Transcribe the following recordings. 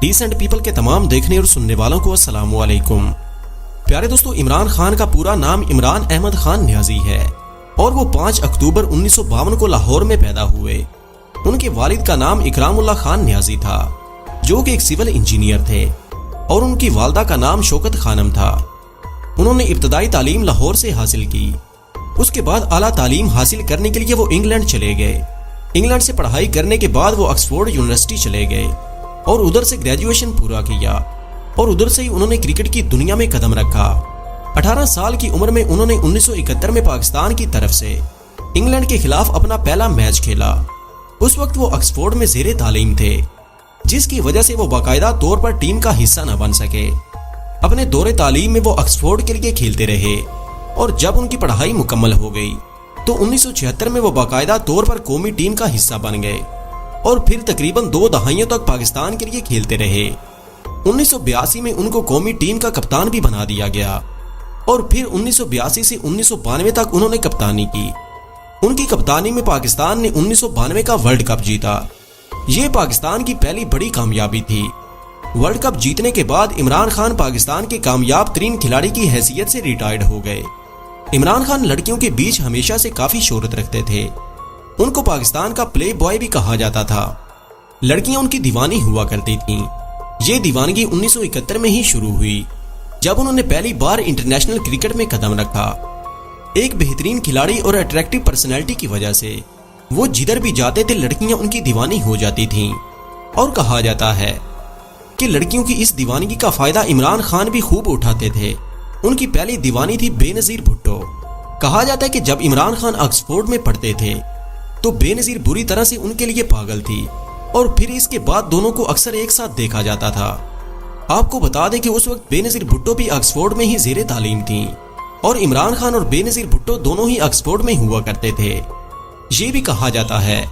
Decent people کے تمام دیکھنے اور سننے والوں کو السلام علیکم۔ پیارے دوستو، عمران خان کا پورا نام عمران احمد خان نیازی ہے اور وہ 5 اکتوبر 1952 کو لاہور میں پیدا ہوئے۔ ان کے والد کا نام اکرام اللہ خان نیازی تھا جو کہ ایک سول انجینئر تھے، اور ان کی والدہ کا نام شوکت خانم تھا۔ انہوں نے ابتدائی تعلیم لاہور سے حاصل کی، اس کے بعد اعلیٰ تعلیم حاصل کرنے کے لیے وہ انگلینڈ چلے گئے۔ انگلینڈ سے پڑھائی کرنے کے بعد وہ آکسفورڈ یونیورسٹی چلے گئے اور ادھر سے گریجویشن پورا کیا، اور ادھر سے ہی انہوں نے کرکٹ کی دنیا میں قدم رکھا۔ 18 سال کی عمر میں انہوں نے 1971 میں پاکستان کی طرف سے انگلینڈ کے خلاف اپنا پہلا میچ کھیلا۔ اس وقت وہ آکسفورڈ میں زیر تعلیم تھے، جس کی وجہ سے وہ باقاعدہ طور پر ٹیم کا حصہ نہ بن سکے۔ اپنے دور تعلیم میں وہ آکسفورڈ کے لیے کھیلتے رہے، اور جب ان کی پڑھائی مکمل ہو گئی تو 1976 میں وہ باقاعدہ طور پر قومی ٹیم کا حصہ بن گئے، اور پھر تقریباً 2 دہائیوں تک پاکستان کے لیے کھیلتے رہے۔ 1982 میں ان کو قومی ٹیم کا کپتان بھی بنا دیا گیا، اور پھر 1982 سے 1992 تک انہوں نے کپتانی کی۔ ان کی کپتانی میں پاکستان نے 1992 کا ورلڈ کپ جیتا۔ یہ پاکستان کی پہلی بڑی کامیابی تھی۔ ورلڈ کپ جیتنے کے بعد عمران خان پاکستان کے کامیاب ترین کھلاڑی کی حیثیت سے ریٹائرڈ ہو گئے۔ عمران خان لڑکیوں کے بیچ ہمیشہ سے کافی شہرت رکھتے تھے۔ ان کو پاکستان کا پلے بوائے بھی کہا جاتا تھا۔ لڑکیاں ان کی دیوانی ہوا کرتی تھیں۔ یہ دیوانگی 1971 میں ہی شروع ہوئی، جب انہوں نے پہلی بار انٹرنیشنل کرکٹ میں قدم رکھا۔ ایک بہترین کھلاڑی اور اٹریکٹیو پرسنالٹی کی وجہ سے وہ جدھر بھی جاتے تھے لڑکیاں ان کی دیوانی ہو جاتی تھیں، اور کہا جاتا ہے کہ لڑکیوں کی اس دیوانگی کا فائدہ عمران خان بھی خوب اٹھاتے تھے۔ ان کی پہلی دیوانی تھی بے نظیر بھٹو۔ کہا جاتا ہے کہ جب عمران خان آکسفورڈ میں پڑھتے تھے تو بے نظیر بری طرح سے ان کے لیے پاگل تھی، اور پھر اس کے بعد دونوں کو اکثر ایک ساتھ دیکھا جاتا تھا۔ آپ کو بتا دیں کہ اس وقت بے نظیر بھٹو بھی آکسفورڈ میں ہی زیر تعلیم تھیں، اور عمران خان اور بے نظیر بھٹو دونوں ہی آکسفورڈ میں ہوا کرتے تھے۔ یہ بھی کہا جاتا ہے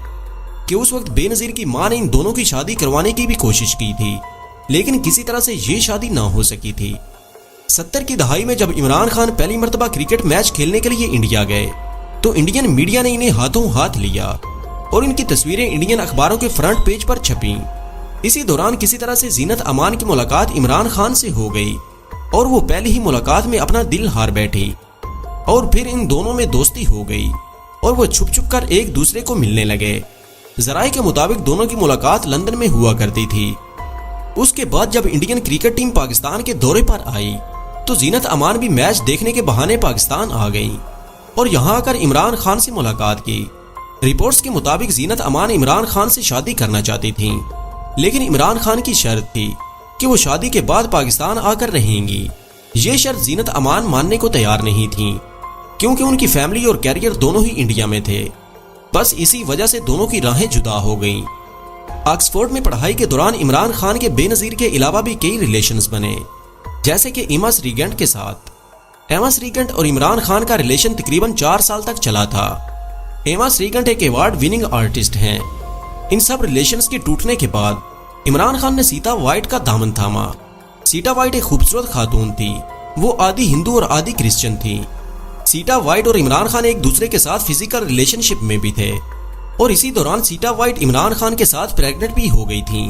کہ اس وقت بے نظیر کی ماں نے ان دونوں کی شادی کروانے کی بھی کوشش کی تھی، لیکن کسی طرح سے یہ شادی نہ ہو سکی تھی۔ 70 کی دہائی میں جب عمران خان پہلی مرتبہ کرکٹ میچ کھیلنے کے لیے انڈیا گئے تو انڈین میڈیا نے انہیں ہاتھوں ہاتھ لیا، اور ان کی تصویریں انڈین اخباروں کے فرنٹ پیج پر چھپیں۔ اسی دوران کسی طرح سے زینت امان کی ملاقات عمران خان سے ہو گئی، اور وہ پہلی ہی ملاقات میں اپنا دل ہار بیٹھی، اور پھر ان دونوں میں دوستی ہو گئی، اور وہ چھپ چھپ کر ایک دوسرے کو ملنے لگے۔ ذرائع کے مطابق دونوں کی ملاقات لندن میں ہوا کرتی تھی۔ اس کے بعد جب انڈین کرکٹ ٹیم پاکستان کے دورے پر آئی تو زینت امان بھی میچ دیکھنے کے بہانے پاکستان آ گئیں، اور یہاں آ کر عمران خان سے ملاقات کی۔ رپورٹس کے مطابق زینت امان عمران خان سے شادی کرنا چاہتی تھیں، لیکن عمران خان کی شرط تھی کہ وہ شادی کے بعد پاکستان آ کر رہیں گی۔ یہ شرط زینت امان ماننے کو تیار نہیں تھیں، کیونکہ ان کی فیملی اور کیریئر دونوں ہی انڈیا میں تھے۔ بس اسی وجہ سے دونوں کی راہیں جدا ہو گئیں۔ آکسفورڈ میں پڑھائی کے دوران عمران خان کے بے نظیر کے علاوہ بھی کئی ریلیشنز بنے، جیسے کہ ایما سریگنٹ کے ساتھ۔ ایما سریگنٹ اور عمران خان کا ریلیشن تقریباً 4 سال تک چلا تھا۔ ایما سریگنٹ ایک ایوارڈ وننگ آرٹسٹ ہیں۔ ان سب ریلیشنز کے ٹوٹنے کے بعد عمران خان نے سیتا وائٹ کا دامن تھاما۔ سیتا وائٹ ایک خوبصورت خاتون تھی، وہ آدھی ہندو اور آدھی کرسچن تھی۔ سیتا وائٹ اور عمران خان ایک دوسرے کے ساتھ فزیکل ریلیشن شپ میں بھی تھے، اور اسی دوران سیتا وائٹ عمران خان کے ساتھ پریگننٹ بھی ہو گئی تھیں۔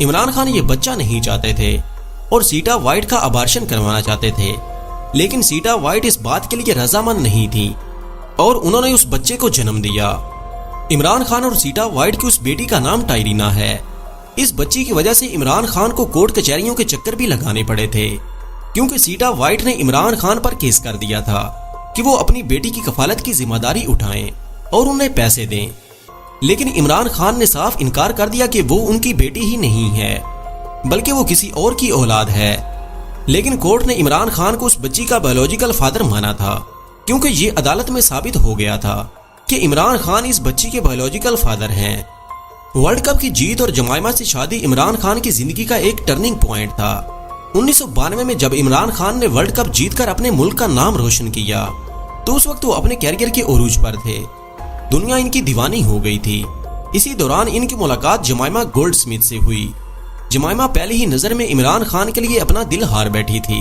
عمران خان یہ بچہ نہیں چاہتے تھے اور سیتا وائٹ کا ابارشن کروانا چاہتے تھے، لیکن سیتا وائٹ اس بات کے لیے رضامند نہیں تھی، اور انہوں نے اس بچے کو جنم دیا۔ عمران خان اور سیتا وائٹ کی اس بیٹی کا نام ٹائرینا ہے۔ اس بچی کی وجہ سے عمران خان کو کورٹ کچہریوں کے چکر بھی لگانے پڑے تھے، کیونکہ سیتا وائٹ نے عمران خان پر کیس کر دیا تھا کہ وہ اپنی بیٹی کی کفالت کی ذمہ داری اٹھائیں اور انہیں پیسے دیں، لیکن عمران خان نے صاف انکار کر دیا کہ وہ ان کی بیٹی ہی نہیں ہے، بلکہ وہ کسی اور کی اولاد ہے۔ لیکن کورٹ نے عمران خان کو اس بچی کا بایولوجیکل فادر مانا تھا، کیونکہ یہ عدالت میں ثابت ہو گیا تھا کہ عمران خان اس بچی کے بایولوجیکل فادر ہیں۔ ورلڈ کپ کی جیت اور جمائمہ سے شادی عمران خان کی زندگی کا ایک ٹرننگ پوائنٹ تھا۔ 1992 میں جب عمران خان نے ورلڈ کپ جیت کر اپنے ملک کا نام روشن کیا تو اس وقت وہ اپنے کیریئر کے عروج پر تھے۔ دنیا ان کی دیوانی ہو گئی تھی۔ اسی دوران ان کی ملاقات جمائمہ گولڈ سمتھ سے ہوئی۔ جمائمہ پہلی ہی نظر میں عمران خان کے لیے اپنا دل ہار بیٹھی تھی،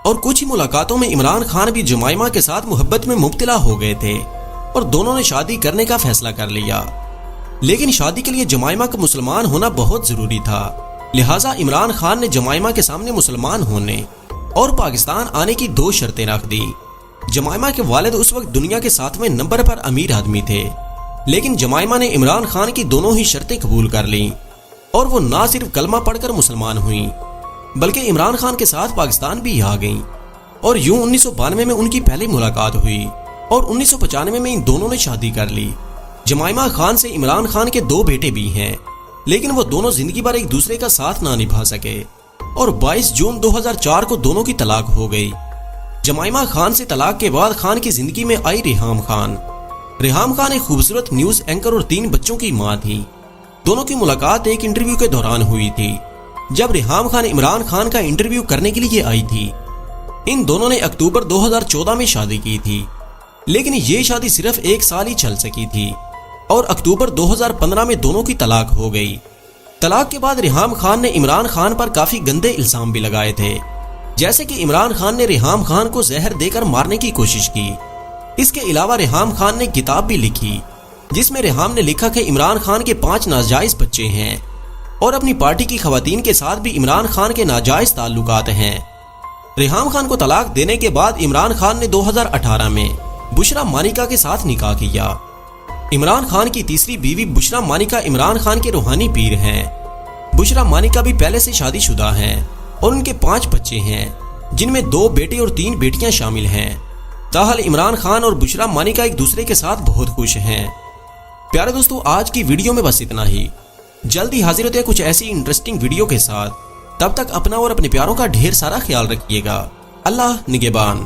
اور کچھ ہی ملاقاتوں میں عمران خان بھی جمائمہ کے ساتھ محبت میں مبتلا ہو گئے تھے، اور دونوں نے شادی کرنے کا فیصلہ کر لیا۔ لیکن شادی کے لیے جمائمہ کا مسلمان ہونا بہت ضروری تھا، لہٰذا عمران خان نے جمائمہ کے سامنے مسلمان ہونے اور پاکستان آنے کی 2 شرطیں رکھ دی۔ جمائمہ کے والد اس وقت دنیا کے 7ویں نمبر پر امیر آدمی تھے، لیکن جمائمہ نے عمران خان کی دونوں ہی شرطیں قبول کر لیں اور وہ نہ صرف کلمہ پڑھ کر مسلمان ہوئیں بلکہ عمران خان کے ساتھ پاکستان بھی آ گئیں، اور یوں 1992 میں ان کی پہلی ملاقات ہوئی اور 1995 میں ان دونوں نے شادی کر لی۔ جمائمہ خان سے عمران خان کے 2 بیٹے بھی ہیں، لیکن وہ دونوں زندگی بھر ایک دوسرے کا ساتھ نہ نبھا سکے اور 22 جون 2004 کو دونوں کی طلاق ہو گئی۔ جمائمہ خان سے طلاق کے بعد خان کی زندگی میں آئی ریحام خان۔ ریحام خان ایک خوبصورت نیوز اینکر اور 3 بچوں کی ماں تھی۔ دونوں کی ملاقات ایک انٹرویو کے دوران ہوئی تھی، جب ریحام خان عمران خان کا انٹرویو کرنے کے لیے آئی تھی۔ ان دونوں نے اکتوبر 2014 میں شادی کی تھی، لیکن یہ شادی صرف 1 سال ہی چل سکی تھی اور اکتوبر 2015 میں دونوں کی طلاق ہو گئی۔ طلاق کے بعد ریحام خان نے عمران خان پر کافی گندے الزام بھی لگائے تھے، جیسے کہ عمران خان نے ریحام خان کو زہر دے کر مارنے کی کوشش کی۔ اس کے علاوہ ریحام خان نے کتاب بھی لکھی جس میں ریحام نے لکھا کہ عمران خان کے 5 ناجائز بچے ہیں اور اپنی پارٹی کی خواتین کے ساتھ بھی عمران خان کے ناجائز تعلقات ہیں۔ ریحام خان کو طلاق دینے کے بعد عمران خان نے 2018 میں بشرا مانیکا کے ساتھ نکاح کیا۔ عمران خان کی تیسری بیوی بشرا مانیکا عمران خان کے روحانی پیر ہیں۔ بشرا مانیکا بھی پہلے سے شادی شدہ ہیں اور ان کے 5 بچے ہیں، جن میں 2 بیٹے اور 3 بیٹیاں شامل ہیں۔ تاحال عمران خان اور بشرا مانیکا ایک دوسرے کے ساتھ بہت خوش ہیں۔ پیارے دوستو، آج کی ویڈیو میں بس اتنا ہی۔ جلدی حاضر ہوتے ہیں کچھ ایسی انٹرسٹنگ ویڈیو کے ساتھ۔ تب تک اپنا اور اپنے پیاروں کا ڈھیر سارا خیال رکھیے گا۔ اللہ نگہبان۔